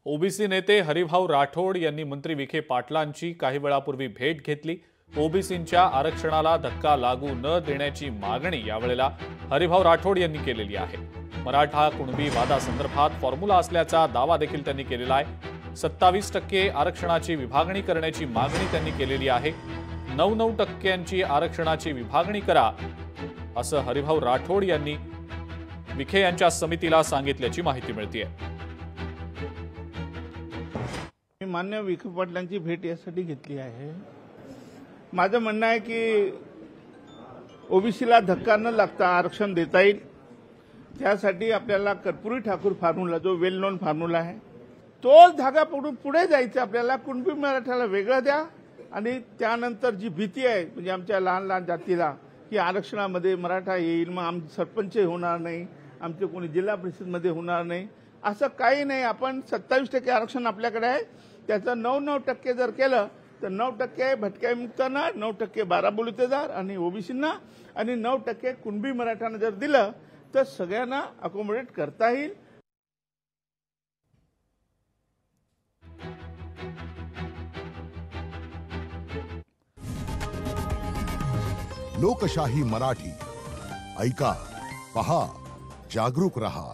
OBC नेते हरिभाऊ राठोड यांनी मंत्री विखे पाटलांची काही वेळापूर्वी भेट घेतली। ओबीसींच्या आरक्षणाला धक्का लागू न देण्याची मागणी यावेळेला हरिभाऊ राठोड यांनी केलेली आहे। मराठा कुणबी वादासंदर्भात फॉर्म्युला असल्याचा दावा देखील त्यांनी केलेला आहे। 27% आरक्षणाची विभागणी करण्याची मागणी त्यांनी केलेली आहे। 9% आरक्षणाची विभागणी करा असं हरिभाऊ राठोड यांनी विखे यांच्या समितीला सांगितल्याची माहिती मिळते। मी मान्य विखे पाटलांची भेट यासाठी घेतली आहे। माझं म्हणणं आहे की ओबीसीला धक्का न लागता आरक्षण देता येईल, त्यासाठी आपल्याला कर्पूरी ठाकूर फॉर्म्युला जो वेल नोन फॉर्म्युला आहे तोच धागा पकडून पुढे जायचं। आपल्याला कुणबी मराठ्याला वेगळं द्या आणि त्यानंतर जी भीती आहे म्हणजे आमच्या लहान लहान जातीला की आरक्षणामध्ये मराठा येईल, मग आमचे सरपंच होणार नाही, आमचे कोणी जिल्हा परिषदमध्ये होणार नाही, असं काही नाही। आपण 27% आरक्षण आपल्याकडे आहे, त्याचं 9% जर केलं तर 9% भटक्यामुक्तांना, 9% बाराबोलीतेदार आणि ओबीसींना आणि 9% कुणबी मराठ्यांना जर दिलं तर सगळ्यांना अकोमोडेट करता येईल। लोकशाही मराठी ऐका, पहा, जागरूक रहा।